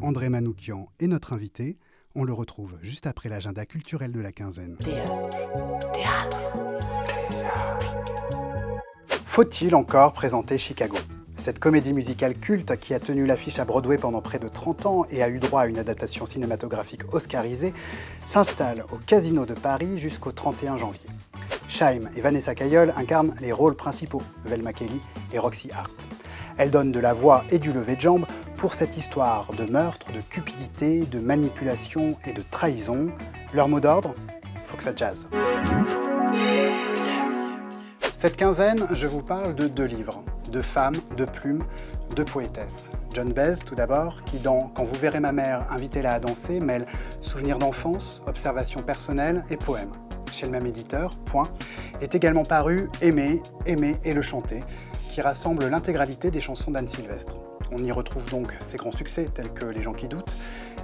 André Manoukian est notre invité. On le retrouve juste après l'agenda culturel de la quinzaine. Théâtre. Faut-il encore présenter Chicago ? Cette comédie musicale culte qui a tenu l'affiche à Broadway pendant près de 30 ans et a eu droit à une adaptation cinématographique oscarisée, s'installe au Casino de Paris jusqu'au 31 janvier. Chaim et Vanessa Caillol incarnent les rôles principaux, Velma Kelly et Roxy Hart. Elles donnent de la voix et du lever de jambe pour cette histoire de meurtre, de cupidité, de manipulation et de trahison. Leur mot d'ordre ? Faut que ça jazz. Cette quinzaine, je vous parle de 2 livres, de femmes, de plumes, de poétesses. John Baez, tout d'abord, qui dans « Quand vous verrez ma mère, invitez-la à danser » mêle souvenirs d'enfance, observations personnelles et poèmes. Chez le même éditeur, Point, est également paru « Aimer, aimer et le chanter », qui rassemble l'intégralité des chansons d'Anne Sylvestre. On y retrouve donc ses grands succès tels que Les gens qui doutent,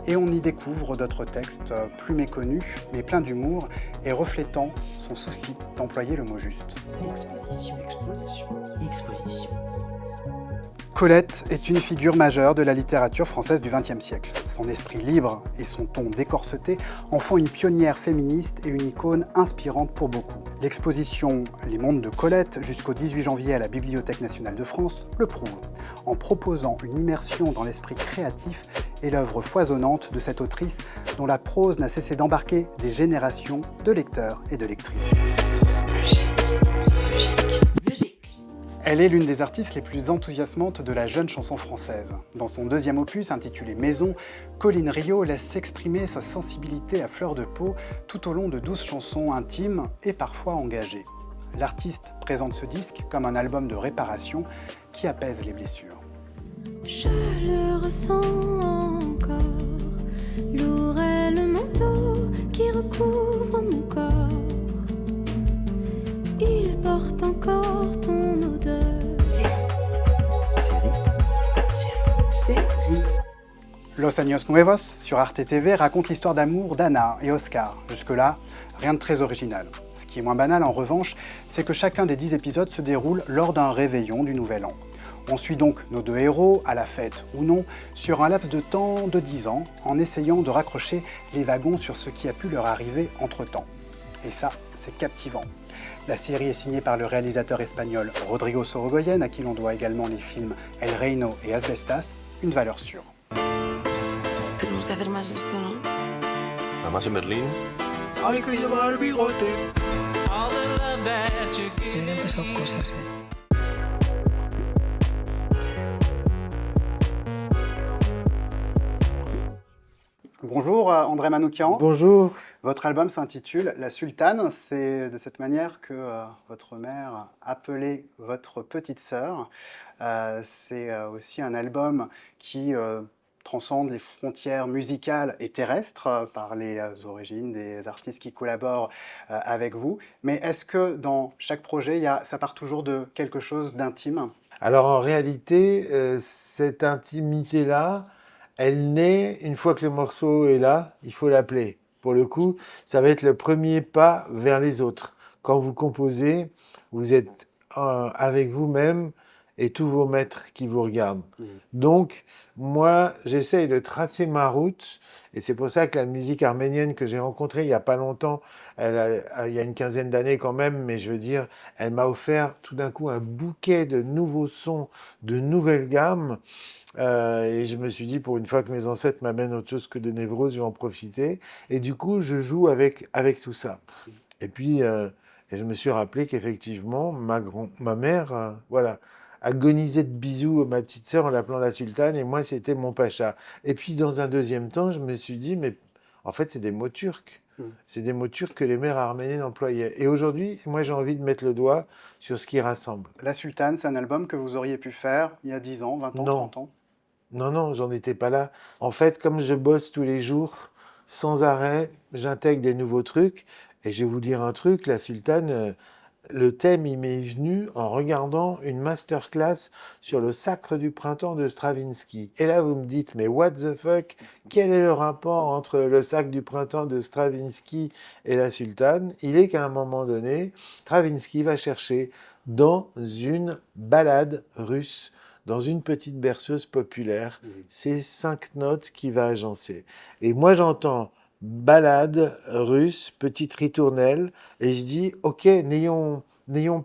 et on y découvre d'autres textes plus méconnus, mais pleins d'humour et reflétant son souci d'employer le mot juste. Exposition. Colette est une figure majeure de la littérature française du XXe siècle. Son esprit libre et son ton décorseté en font une pionnière féministe et une icône inspirante pour beaucoup. L'exposition Les Mondes de Colette, jusqu'au 18 janvier à la Bibliothèque nationale de France, le prouve, en proposant une immersion dans l'esprit créatif et l'œuvre foisonnante de cette autrice dont la prose n'a cessé d'embarquer des générations de lecteurs et de lectrices. Musique. Elle est l'une des artistes les plus enthousiasmantes de la jeune chanson française. Dans son 2e opus, intitulé Maison, Colline Rio laisse s'exprimer sa sensibilité à fleur de peau tout au long de 12 chansons intimes et parfois engagées. L'artiste présente ce disque comme un album de réparation qui apaise les blessures. Je le ressens encore, lourd est le manteau qui recouvre mon corps. Il porte encore ton odeur. Série. Los Años Nuevos, sur Arte TV, raconte l'histoire d'amour d'Anna et Oscar. Jusque-là, rien de très original. Ce qui est moins banal, en revanche, c'est que chacun des 10 épisodes se déroule lors d'un réveillon du Nouvel An. On suit donc nos 2 héros, à la fête ou non, sur un laps de temps de 10 ans, en essayant de raccrocher les wagons sur ce qui a pu leur arriver entre-temps. Et ça, c'est captivant. La série est signée par le réalisateur espagnol Rodrigo Sorogoyen, à qui l'on doit également les films El Reino et Asbestas, une valeur sûre. Tenemos que hacer más esto, ¿no? Además en Berlín. Hay que llevar bigote. Me han pasado cosas, ¿eh? Bonjour André Manoukian. Bonjour. Votre album s'intitule La Sultane. C'est de cette manière que votre mère appelait votre petite sœur. C'est aussi un album qui transcende les frontières musicales et terrestres par les origines des artistes qui collaborent avec vous. Mais est-ce que dans chaque projet, ça part toujours de quelque chose d'intime ? Alors en réalité, cette intimité-là, elle naît une fois que le morceau est là, il faut l'appeler. Pour le coup, ça va être le premier pas vers les autres. Quand vous composez, vous êtes avec vous-même et tous vos maîtres qui vous regardent. Donc, moi, j'essaye de tracer ma route, et c'est pour ça que la musique arménienne que j'ai rencontrée il n'y a pas longtemps, il y a une quinzaine d'années quand même, mais je veux dire, elle m'a offert tout d'un coup un bouquet de nouveaux sons, de nouvelles gammes, et je me suis dit, pour une fois que mes ancêtres m'amènent autre chose que de névrose, je vais en profiter. Et du coup, je joue avec tout ça. Et puis, et je me suis rappelé qu'effectivement, ma mère, voilà, agonisait de bisous ma petite sœur en l'appelant la sultane, et moi, c'était mon pacha. Et puis, dans un deuxième temps, je me suis dit, mais en fait, c'est des mots turcs. C'est des mots turcs que les mères arméniennes employaient. Et aujourd'hui, moi, j'ai envie de mettre le doigt sur ce qui rassemble. La Sultane, c'est un album que vous auriez pu faire il y a 10 ans, 20 ans, Non. 30 ans ? Non, j'en étais pas là. En fait, comme je bosse tous les jours, sans arrêt, j'intègre des nouveaux trucs. Et je vais vous dire un truc, la sultane, le thème, il m'est venu en regardant une masterclass sur le Sacre du printemps de Stravinsky. Et là, vous me dites, mais what the fuck? Quel est le rapport entre le Sacre du printemps de Stravinsky et la sultane? Il est qu'à un moment donné, Stravinsky va chercher dans une ballade russe dans une petite berceuse populaire. C'est 5 notes qui va agencer. Et moi, j'entends ballade russe, petite ritournelle, et je dis, ok, n'ayons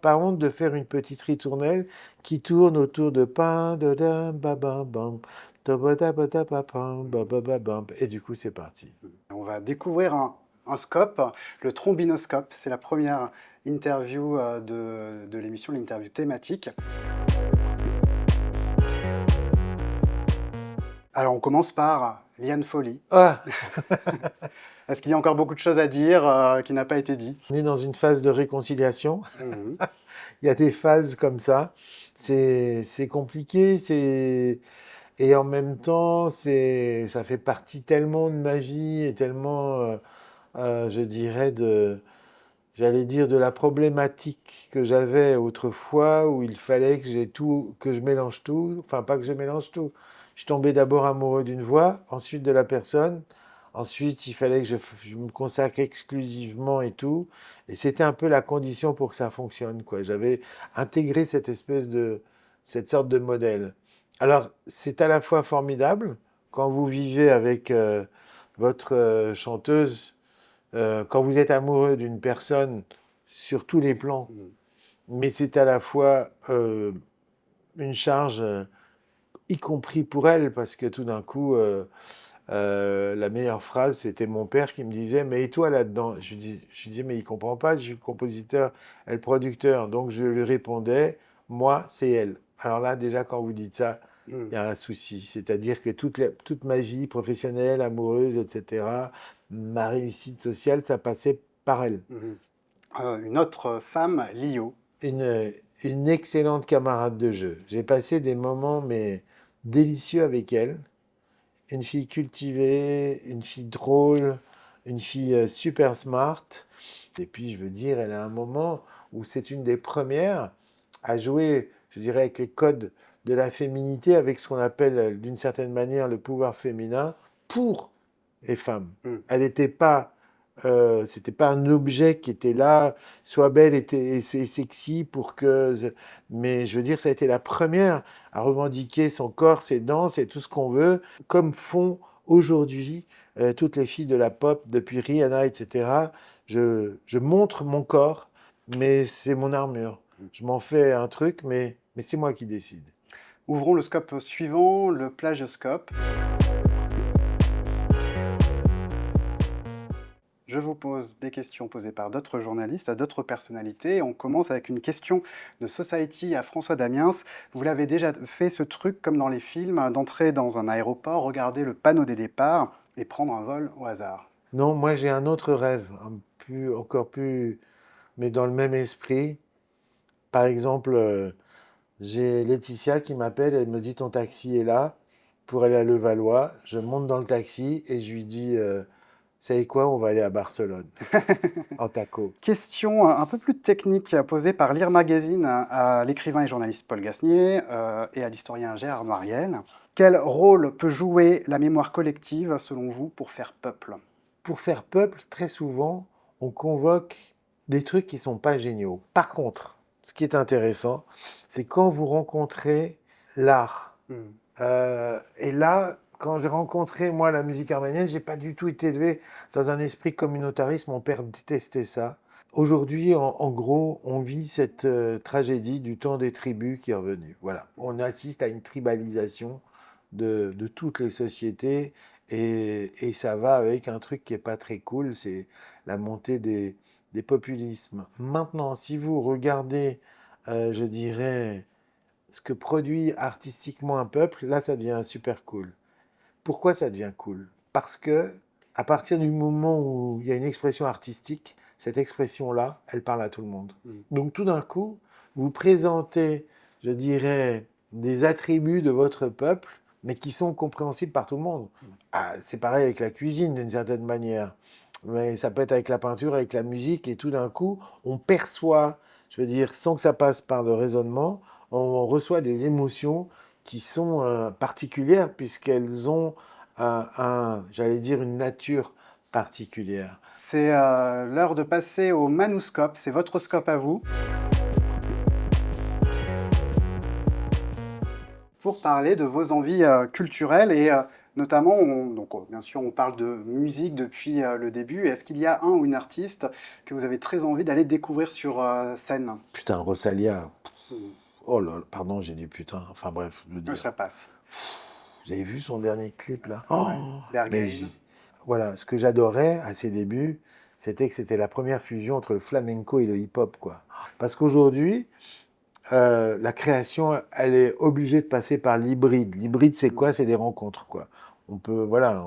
pas honte de faire une petite ritournelle qui tourne autour de pam, da, da, ba, ba, bam, da, ba, da, ba, da, ba, pam, ba, ba, ba, bam. Et du coup, c'est parti. On va découvrir un scope, le trombinoscope. C'est la première interview de l'émission, l'interview thématique. Alors, on commence par Liane Folly. Ah, Est-ce qu'il y a encore beaucoup de choses à dire qui n'a pas été dit? on est dans une phase de réconciliation. Mhm. Il y a des phases comme ça. C'est compliqué, et en même temps, ça fait partie tellement de ma vie et tellement, je dirais, j'allais dire, de la problématique que j'avais autrefois où il fallait que je mélange tout. Enfin, pas que je mélange tout. Je tombais d'abord amoureux d'une voix, ensuite de la personne. Ensuite, il fallait que je me consacre exclusivement et tout. Et c'était un peu la condition pour que ça fonctionne, quoi. J'avais intégré cette sorte de modèle. Alors, c'est à la fois formidable quand vous vivez avec votre chanteuse, quand vous êtes amoureux d'une personne sur tous les plans, mais c'est à la fois une charge, y compris pour elle, parce que tout d'un coup, la meilleure phrase, c'était mon père qui me disait « Mais et toi là-dedans ?» Je lui disais « Mais il comprend pas, je suis le compositeur et le producteur. » Donc je lui répondais « Moi, c'est elle. » Alors là, déjà, quand vous dites ça, il y a un souci. C'est-à-dire que toute ma vie professionnelle, amoureuse, etc., ma réussite sociale, ça passait par elle. Une autre femme, Lio. Une excellente camarade de jeu. J'ai passé des moments mais délicieux avec elle. Une fille cultivée, une fille drôle, une fille super smart. Et puis, je veux dire, elle a un moment où c'est une des premières à jouer, je dirais, avec les codes de la féminité, avec ce qu'on appelle, d'une certaine manière, le pouvoir féminin pour les femmes. Elle n'était pas... c'était pas un objet qui était là, soit belle et sexy pour que... Mais je veux dire, ça a été la première à revendiquer son corps, ses danses et tout ce qu'on veut, comme font aujourd'hui toutes les filles de la pop, depuis Rihanna, etc. Je montre mon corps, mais c'est mon armure. Je m'en fais un truc, mais c'est moi qui décide. Ouvrons le scope suivant, le plagioscope. Je vous pose des questions posées par d'autres journalistes à d'autres personnalités. On commence avec une question de Society à François Damiens. Vous l'avez déjà fait ce truc, comme dans les films, d'entrer dans un aéroport, regarder le panneau des départs et prendre un vol au hasard? Non, moi j'ai un autre rêve, encore plus, mais dans le même esprit. Par exemple, j'ai Laetitia qui m'appelle, elle me dit « Ton taxi est là pour aller à Levallois ». Je monte dans le taxi et je lui dis vous savez quoi, on va aller à Barcelone, en taco. Question un peu plus technique posée par Lire Magazine à l'écrivain et journaliste Paul Gasnier et à l'historien Gérard Noiriel. Quel rôle peut jouer la mémoire collective, selon vous, pour faire peuple? Pour faire peuple, très souvent, on convoque des trucs qui ne sont pas géniaux. Par contre, ce qui est intéressant, c'est quand vous rencontrez l'art. Et là, quand j'ai rencontré, moi, la musique arménienne, j'ai pas du tout été élevé dans un esprit communautariste. Mon père détestait ça. Aujourd'hui, en gros, on vit cette tragédie du temps des tribus qui est revenue. Voilà. On assiste à une tribalisation de toutes les sociétés et ça va avec un truc qui est pas très cool, c'est la montée des populismes. Maintenant, si vous regardez, je dirais, ce que produit artistiquement un peuple, là, ça devient super cool. Pourquoi ça devient cool? Parce que à partir du moment où il y a une expression artistique, cette expression-là, elle parle à tout le monde. Donc tout d'un coup, vous présentez, je dirais, des attributs de votre peuple, mais qui sont compréhensibles par tout le monde. Ah, c'est pareil avec la cuisine, d'une certaine manière. Mais ça peut être avec la peinture, avec la musique, et tout d'un coup, on perçoit, je veux dire, sans que ça passe par le raisonnement, on reçoit des émotions qui sont particulières puisqu'elles ont j'allais dire, une nature particulière. C'est l'heure de passer au Manuscope. C'est votre scope à vous. pour parler de vos envies culturelles et notamment, bien sûr, on parle de musique depuis le début. Est-ce qu'il y a un ou une artiste que vous avez très envie d'aller découvrir sur scène? Putain, Rosalia. Oh là, là, pardon, j'ai dit putain. Enfin bref, je veux dire. Ça passe. Vous avez vu son dernier clip là? Oh, Berghain. mais voilà, ce que j'adorais à ses débuts, c'était que c'était la première fusion entre le flamenco et le hip-hop, quoi. Parce qu'aujourd'hui, la création, elle est obligée de passer par l'hybride. L'hybride, c'est quoi? C'est des rencontres, quoi. On peut, voilà,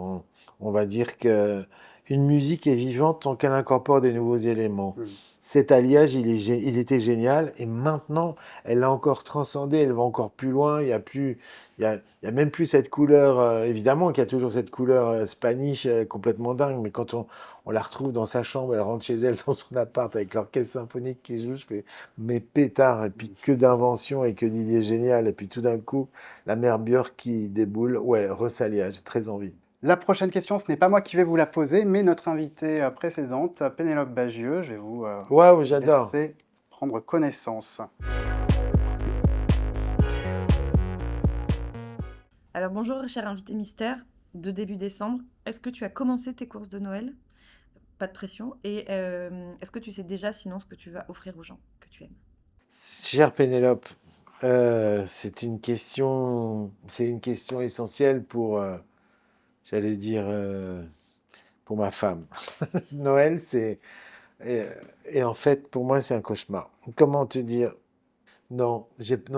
on va dire que une musique est vivante tant qu'elle incorpore des nouveaux éléments. Cet alliage, il était génial, et maintenant, elle l'a encore transcendé, elle va encore plus loin. Il y a même plus cette couleur. Évidemment qu'il y a toujours cette couleur Spanish complètement dingue, mais quand on la retrouve dans sa chambre, elle rentre chez elle dans son appart avec l'orchestre symphonique qui joue, je fais mes pétards, et puis que d'inventions et que d'idées géniales, et puis tout d'un coup, la mère Björk qui déboule. Ouais, Rosalia, j'ai très envie. La prochaine question, ce n'est pas moi qui vais vous la poser, mais notre invitée précédente, Pénélope Bagieux. Je vais vous Waouh, j'adore. laisser prendre connaissance. Alors bonjour, cher invité mystère de début décembre. Est-ce que tu as commencé tes courses de Noël? Pas de pression. Et est-ce que tu sais déjà sinon ce que tu vas offrir aux gens que tu aimes? Chère Pénélope, c'est une question essentielle pour, j'allais dire, pour ma femme. Noël, et en fait, pour moi, c'est un cauchemar. Comment te dire? Non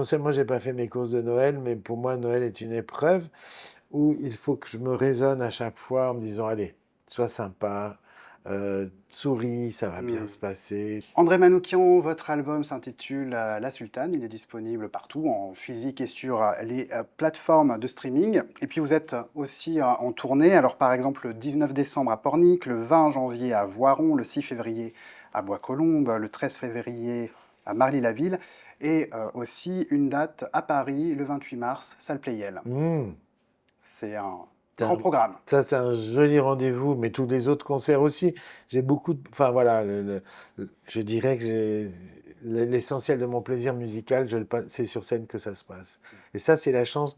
seulement j'ai pas fait mes courses de Noël, mais pour moi, Noël est une épreuve où il faut que je me raisonne à chaque fois en me disant, allez, sois sympa, souris, ça va bien se passer. André Manoukian, votre album s'intitule La Sultane. Il est disponible partout, en physique et sur les plateformes de streaming. Et puis vous êtes aussi en tournée. Alors par exemple, le 19 décembre à Pornic, le 20 janvier à Voiron, le 6 février à Bois-Colombes, le 13 février à Marly-la-Ville, et aussi une date à Paris, le 28 mars, salle Playel. C'est un grand programme. Ça, c'est un joli rendez-vous, mais tous les autres concerts aussi. J'ai beaucoup de... Enfin, voilà, je dirais que l'essentiel de mon plaisir musical, c'est sur scène que ça se passe. Et ça, c'est la chance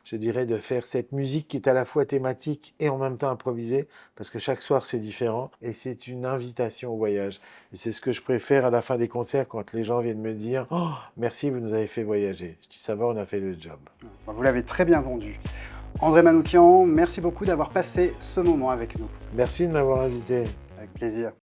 je dirais, de faire cette musique qui est à la fois thématique et en même temps improvisée, parce que chaque soir, c'est différent, et c'est une invitation au voyage. Et c'est ce que je préfère à la fin des concerts, quand les gens viennent me dire « Oh, merci, vous nous avez fait voyager ». Je dis « Ça va, on a fait le job ». Vous l'avez très bien vendu. André Manoukian, merci beaucoup d'avoir passé ce moment avec nous. Merci de m'avoir invité. Avec plaisir.